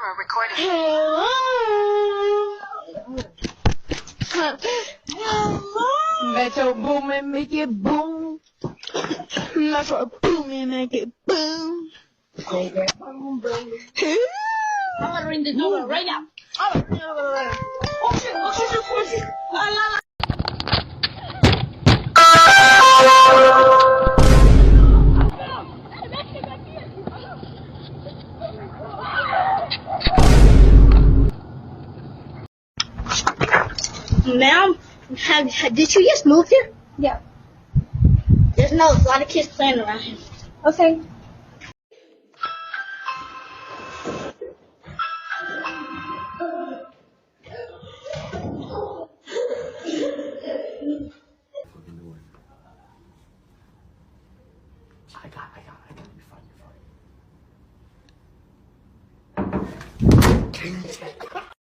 camera recording. Let your boom and make it boom. Let your boom and make it boom. I'm gonna ring the doorbell right now. I'm gonna ring the doorbell right now. Oh shit, oh shit. La la la. Ma'am, did you just move here? Yeah. There's a lot of kids playing around here. Okay. I got it. You're fine.